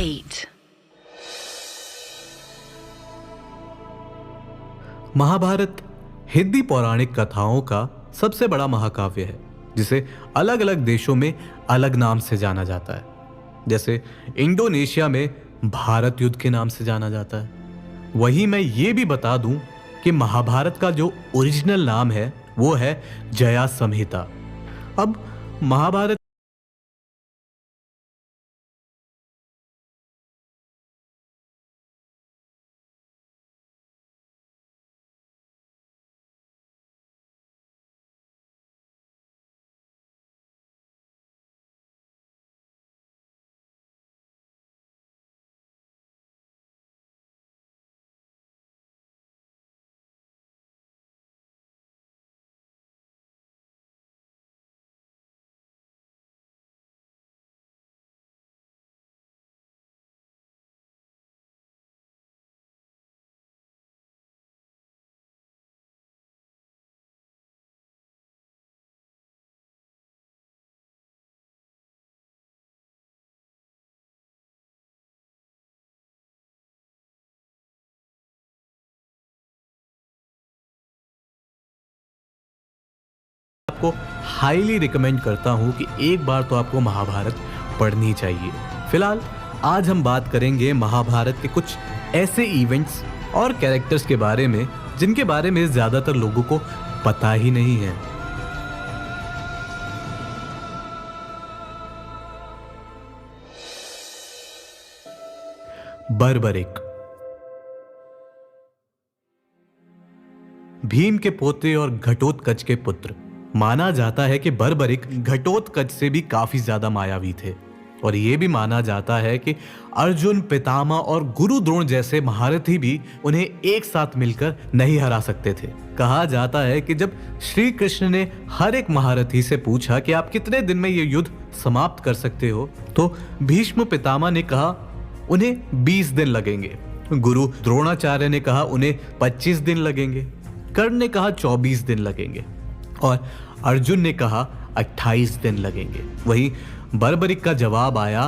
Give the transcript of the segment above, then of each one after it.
8. महाभारत हिंदी पौराणिक कथाओं का सबसे बड़ा महाकाव्य है, जिसे अलग अलग देशों में अलग नाम से जाना जाता है। जैसे इंडोनेशिया में भारत युद्ध के नाम से जाना जाता है। वहीं मैं ये भी बता दूं कि महाभारत का जो ओरिजिनल नाम है वो है जया संहिता। अब महाभारत आपको हाईली रिकमेंड करता हूं कि एक बार तो आपको महाभारत पढ़नी चाहिए। फिलहाल आज हम बात करेंगे महाभारत के कुछ ऐसे इवेंट्स और कैरेक्टर्स के बारे में जिनके बारे में ज्यादातर लोगों को पता ही नहीं है। बर्बरिक भीम के पोते और घटोत्कच के पुत्र। माना जाता है कि बर्बरिक घटोत्कच से भी काफी ज्यादा मायावी थे, और यह भी माना जाता है कि अर्जुन, पितामह और गुरु द्रोण जैसे महारथी भी उन्हें एक साथ मिलकर नहीं हरा सकते थे। कहा जाता है कि जब श्री कृष्ण ने हर एक महारथी से पूछा कि आप कितने दिन में यह युद्ध समाप्त कर सकते हो, तो भीष्म पितामह ने कहा उन्हें 20 दिन लगेंगे। गुरु द्रोणाचार्य ने कहा उन्हें 25 दिन लगेंगे। कर्ण ने कहा 24 दिन लगेंगे और अर्जुन ने कहा 28 दिन लगेंगे। वहीं बर्बरिक का जवाब आया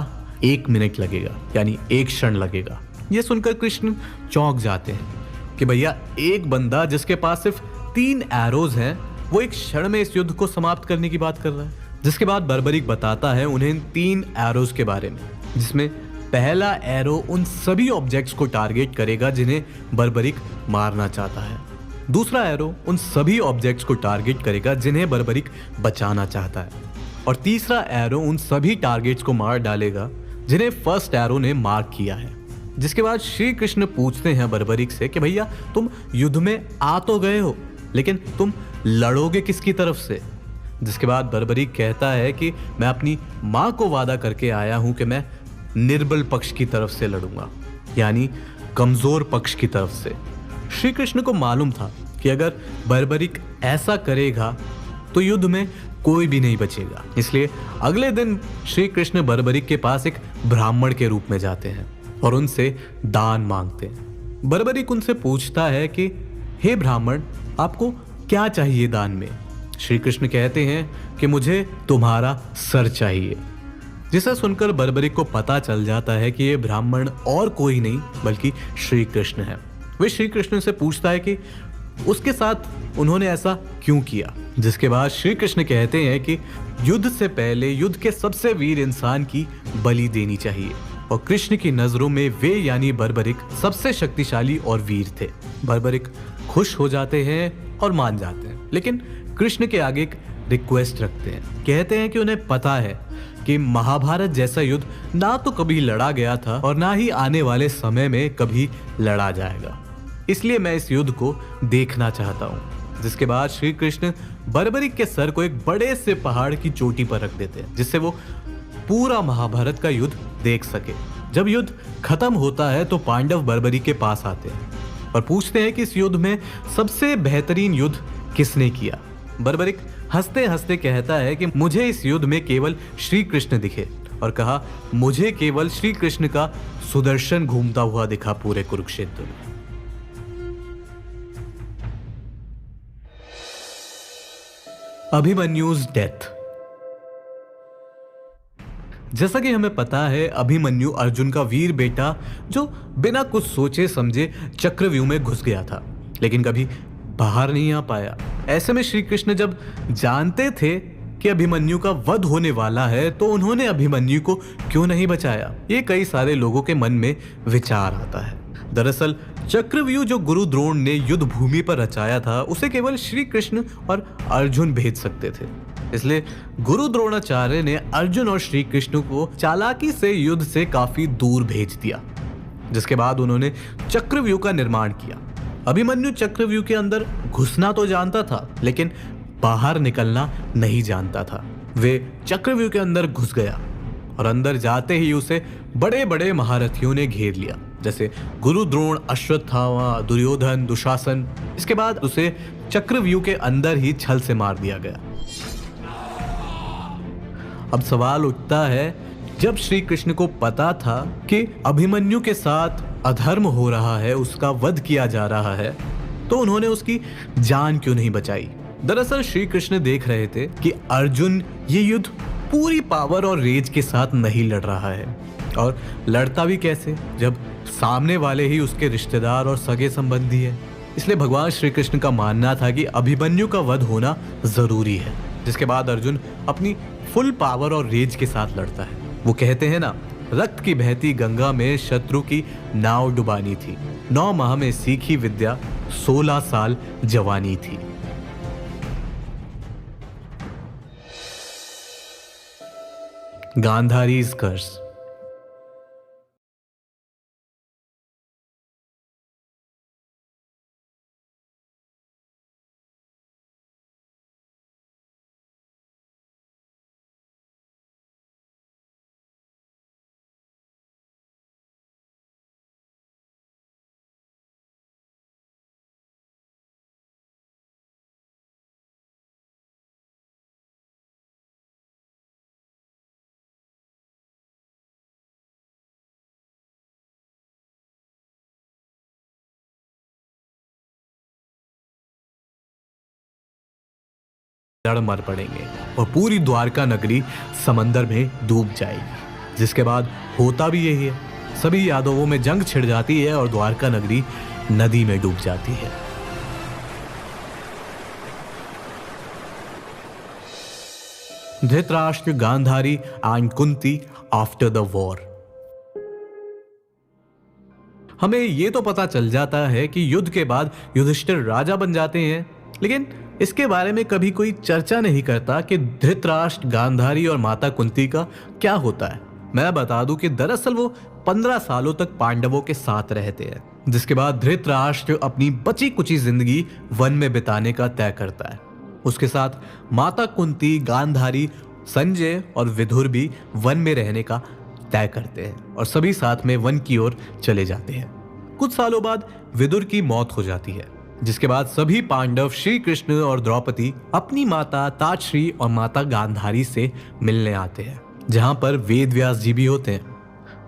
1 मिनट लगेगा, यानी 1 क्षण लगेगा। यह सुनकर कृष्ण चौंक जाते हैं कि भैया एक बंदा जिसके पास सिर्फ 3 एरोज हैं वो 1 क्षण में इस युद्ध को समाप्त करने की बात कर रहा है। जिसके बाद बर्बरिक बताता है उन्हें इन 3 एरोज के बारे में, जिसमें पहला एरो उन सभी ऑब्जेक्ट्स को टारगेट करेगा जिन्हें बर्बरिक मारना चाहता है। दूसरा एरो उन सभी ऑब्जेक्ट्स को टारगेट करेगा जिन्हें बर्बरिक बचाना चाहता है, और तीसरा एरो उन सभी टारगेट्स को मार डालेगा जिन्हें फर्स्ट एरो ने मार्क किया है। जिसके बाद श्री कृष्ण पूछते हैं बर्बरिक से कि भैया तुम युद्ध में आ तो गए हो, लेकिन तुम लड़ोगे किसकी तरफ से? जिसके बाद बर्बरिक कहता है कि मैं अपनी माँ को वादा करके आया हूं कि मैं निर्बल पक्ष की तरफ से लड़ूंगा, यानी कमजोर पक्ष की तरफ से। श्री कृष्ण को मालूम था कि अगर बर्बरिक ऐसा करेगा तो युद्ध में कोई भी नहीं बचेगा। इसलिए अगले दिन श्री कृष्ण बर्बरिक के पास एक ब्राह्मण के रूप में जाते हैं और उनसे दान मांगते हैं। बर्बरिक उनसे पूछता है कि हे ब्राह्मण, आपको क्या चाहिए दान में? श्री कृष्ण कहते हैं कि मुझे तुम्हारा सर चाहिए। जिसे सुनकर बर्बरिक को पता चल जाता है कि ये ब्राह्मण और कोई नहीं बल्कि श्री कृष्ण है। वे श्री कृष्ण से पूछता है कि उसके साथ उन्होंने ऐसा क्यों किया। जिसके बाद श्री कृष्ण कहते हैं कि युद्ध से पहले युद्ध के सबसे वीर इंसान की बलि देनी चाहिए, और कृष्ण की नजरों में वे यानी बर्बरिक सबसे शक्तिशाली और वीर थे। बर्बरिक खुश हो जाते हैं और मान जाते हैं, लेकिन कृष्ण के आगे एक रिक्वेस्ट रखते हैं। कहते हैं कि उन्हें पता है कि महाभारत जैसा युद्ध ना तो कभी लड़ा गया था और ना ही आने वाले समय में कभी लड़ा जाएगा, इसलिए मैं इस युद्ध को देखना चाहता हूँ। जिसके बाद श्री कृष्ण बर्बरिक के सर को एक बड़े से पहाड़ की चोटी पर रख देते हैं, जिससे वो पूरा महाभारत का युद्ध देख सके। जब युद्ध खत्म होता है तो पांडव बर्बरिक के पास आते हैं और पूछते हैं कि इस युद्ध में सबसे बेहतरीन युद्ध किसने किया। बर्बरिक हंसते हंसते कहता है कि मुझे इस युद्ध में केवल श्री कृष्ण दिखे, और कहा मुझे केवल श्री कृष्ण का सुदर्शन घूमता हुआ दिखा पूरे कुरुक्षेत्र में। अभिमन्यु's डेथ। जैसा कि हमें पता है, अभिमन्यु अर्जुन का वीर बेटा जो बिना कुछ सोचे समझे चक्रव्यूह में घुस गया था, लेकिन कभी बाहर नहीं आ पाया। ऐसे में श्री कृष्ण जब जानते थे कि अभिमन्यु का वध होने वाला है, तो उन्होंने अभिमन्यु को क्यों नहीं बचाया? ये कई सारे लोगों के मन में विचार आता है। दरअसल चक्रव्यूह जो गुरु द्रोण ने युद्ध भूमि पर रचाया था, उसे केवल श्री कृष्ण और अर्जुन भेज सकते थे। इसलिए गुरु द्रोणाचार्य ने अर्जुन और श्री कृष्ण को चालाकी से युद्ध से काफी दूर भेज दिया, जिसके बाद उन्होंने चक्रव्यूह का निर्माण किया। अभिमन्यु चक्रव्यूह के अंदर घुसना तो जानता था, लेकिन बाहर निकलना नहीं जानता था। वे चक्रव्यूह के अंदर घुस गया और अंदर जाते ही उसे बड़े बड़े महारथियों ने घेर लिया, जैसे गुरु द्रोण, अश्वत्थामा, दुर्योधन, दुशासन। इसके बाद उसे चक्रव्यूह के अंदर ही छल से मार दिया गया। अब सवाल उठता है, जब श्री कृष्ण को पता था कि अभिमन्यु के साथ अधर्म हो रहा है, उसका वध किया जा रहा है, तो उन्होंने उसकी जान क्यों नहीं बचाई? दरअसल श्री कृष्ण देख रहे थे कि अर्जुन ये युद्ध पूरी पावर और रेज के साथ नहीं लड़ रहा है, और लड़ता भी कैसे जब सामने वाले ही उसके रिश्तेदार और सगे संबंधी है। इसलिए भगवान श्री कृष्ण का मानना था कि अभिमन्यु का वध होना जरूरी है, जिसके बाद अर्जुन अपनी फुल पावर और रेज के साथ लड़ता है। वो कहते हैं ना, रक्त की बहती गंगा में शत्रु की नाव डुबानी थी, 9 माह में सीखी विद्या, 16 साल जवानी थी। गांधारीज कर्स। मर पड़ेंगे और पूरी द्वारका नगरी समंदर में डूब जाएगी। जिसके बाद होता भी यही है, सभी यादवों में जंग छिड़ जाती है और द्वारका नगरी नदी में डूब जाती है। Dhritarashtra, Gandhari and Kunti after the war. हमें यह तो पता चल जाता है कि युद्ध के बाद युधिष्ठिर राजा बन जाते हैं, लेकिन इसके बारे में कभी कोई चर्चा नहीं करता कि धृतराष्ट्र, गांधारी और माता कुंती का क्या होता है। मैं बता दूं कि दरअसल वो 15 सालों तक पांडवों के साथ रहते हैं, जिसके बाद धृतराष्ट्र अपनी बची कुची जिंदगी वन में बिताने का तय करता है। उसके साथ माता कुंती, गांधारी, संजय और विदुर भी वन में रहने का तय करते हैं और सभी साथ में वन की ओर चले जाते हैं। कुछ सालों बाद विदुर की मौत हो जाती है, जिसके बाद सभी पांडव श्री कृष्ण और द्रौपदी अपनी माता ताश्री और माता गांधारी से मिलने आते हैं, जहां पर वेद व्यास जी भी होते हैं।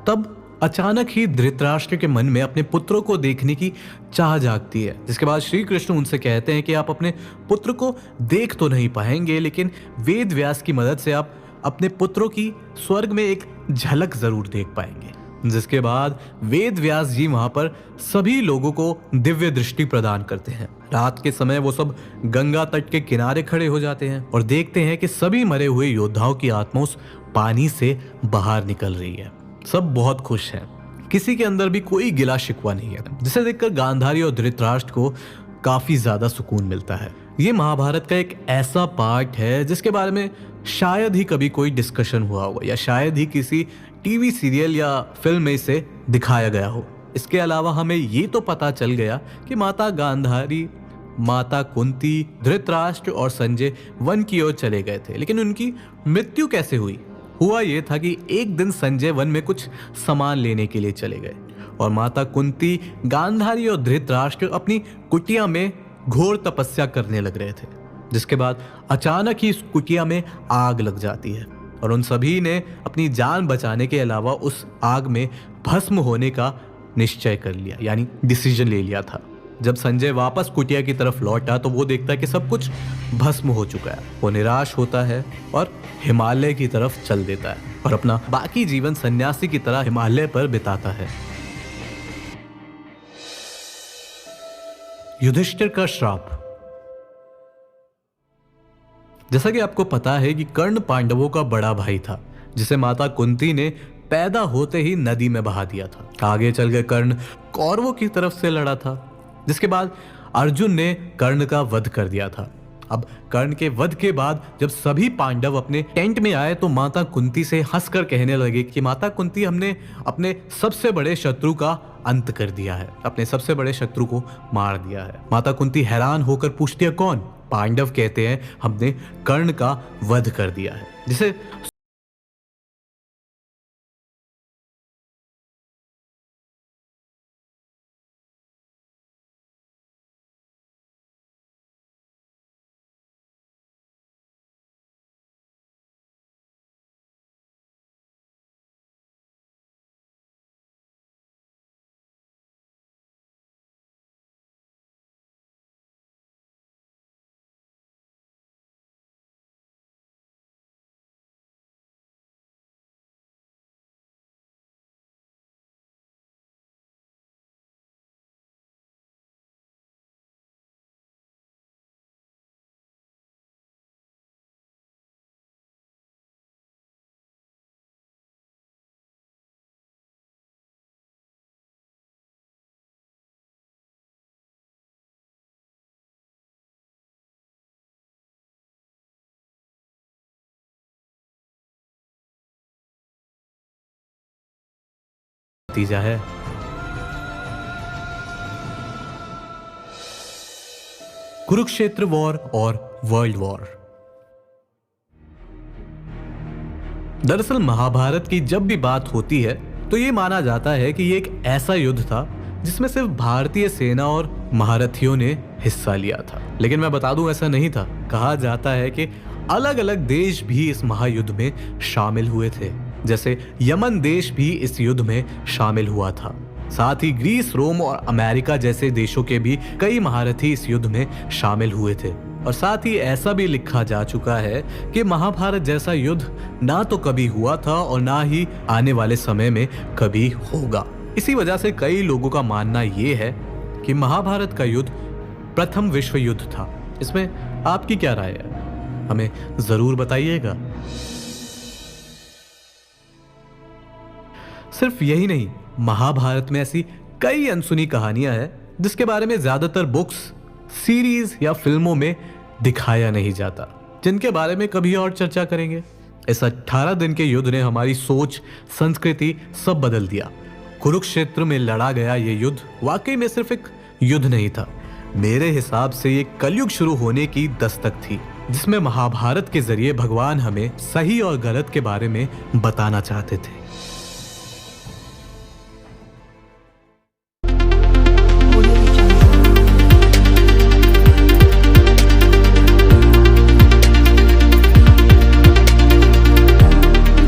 तब अचानक ही धृतराष्ट्र के मन में अपने पुत्रों को देखने की चाह जागती है, जिसके बाद श्री कृष्ण उनसे कहते हैं कि आप अपने पुत्र को देख तो नहीं पाएंगे, लेकिन वेद व्यास की मदद से आप अपने पुत्रों की स्वर्ग में एक झलक जरूर देख पाएंगे। जिसके बाद वेद व्यास जी वहां पर सभी लोगों को दिव्य दृष्टि प्रदान करते हैं। रात के समय वो सब गंगा तट के किनारे खड़े हो जाते हैं और देखते हैं कि सभी मरे हुए योद्धाओं की आत्मा उस पानी से बाहर निकल रही है। सब बहुत खुश हैं, किसी के अंदर भी कोई गिला शिकवा नहीं है, जिसे देखकर गांधारी और धृतराष्ट्र को काफी ज्यादा सुकून मिलता है। ये महाभारत का एक ऐसा पार्ट है जिसके बारे में शायद ही कभी कोई डिस्कशन हुआ होगा या शायद ही किसी टीवी सीरियल या फिल्म में इसे दिखाया गया हो। इसके अलावा हमें ये तो पता चल गया कि माता गांधारी, माता कुंती, धृतराष्ट्र और संजय वन की ओर चले गए थे, लेकिन उनकी मृत्यु कैसे हुई? हुआ ये था कि एक दिन संजय वन में कुछ सामान लेने के लिए चले गए और माता कुंती, गांधारी और धृतराष्ट्र अपनी कुटिया में घोर तपस्या करने लग रहे थे। जिसके बाद अचानक ही इस कुटिया में आग लग जाती है और उन सभी ने अपनी जान बचाने के अलावा उस आग में भस्म होने का निश्चय कर लिया, यानी डिसीजन ले लिया था। जब संजय वापस कुटिया की तरफ लौटा तो वो देखता है कि सब कुछ भस्म हो चुका है। वो निराश होता है और हिमालय की तरफ चल देता है और अपना बाकी जीवन सन्यासी की तरह हिमालय पर बिताता है। युधिष्ठिर का श्राप। जैसा कि आपको पता है कि कर्ण पांडवों का बड़ा भाई था, जिसे माता कुंती ने पैदा होते ही नदी में बहा दिया था। आगे चल के कर्ण कौरवों की तरफ से लड़ा था, जिसके बाद अर्जुन ने कर्ण का वध कर दिया था। अब कर्ण के वध के बाद जब सभी पांडव अपने टेंट में आए तो माता कुंती से हंसकर कहने लगे कि माता कुंती, हमने अपने सबसे बड़े शत्रु का अंत कर दिया है, अपने सबसे बड़े शत्रु को मार दिया है। माता कुंती हैरान होकर पूछती है, कौन? पांडव कहते हैं, हमने कर्ण का वध कर दिया है। जिसे नतीजा है। कुरुक्षेत्र वॉर और वर्ल्ड वॉर। दरअसल महाभारत की जब भी बात होती है तो ये माना जाता है कि ये एक ऐसा युद्ध था जिसमें सिर्फ भारतीय सेना और महारथियों ने हिस्सा लिया था। लेकिन मैं बता दूं, ऐसा नहीं था। कहा जाता है कि अलग अलग देश भी इस महायुद्ध में शामिल हुए थे। जैसे यमन देश भी इस युद्ध में शामिल हुआ था। साथ ही ग्रीस, रोम और अमेरिका जैसे देशों के भी कई महारथी इस युद्ध में शामिल हुए थे। और साथ ही ऐसा भी लिखा जा चुका है कि महाभारत जैसा युद्ध ना तो कभी हुआ था और ना ही आने वाले समय में कभी होगा। इसी वजह से कई लोगों का मानना यह है कि महाभारत का युद्ध प्रथम विश्व युद्ध था। इसमें आपकी क्या राय है? हमें जरूर बताइएगा। सिर्फ यही नहीं, महाभारत में ऐसी कई अनसुनी कहानियां हैं जिसके बारे में ज्यादातर बुक्स, सीरीज या फिल्मों में दिखाया नहीं जाता, जिनके बारे में कभी और चर्चा करेंगे। इस 18 दिन के युद्ध ने हमारी सोच, संस्कृति सब बदल दिया। कुरुक्षेत्र में लड़ा गया ये युद्ध वाकई में सिर्फ एक युद्ध नहीं था। मेरे हिसाब से ये कलयुग शुरू होने की दस्तक थी, जिसमें महाभारत के जरिए भगवान हमें सही और गलत के बारे में बताना चाहते थे।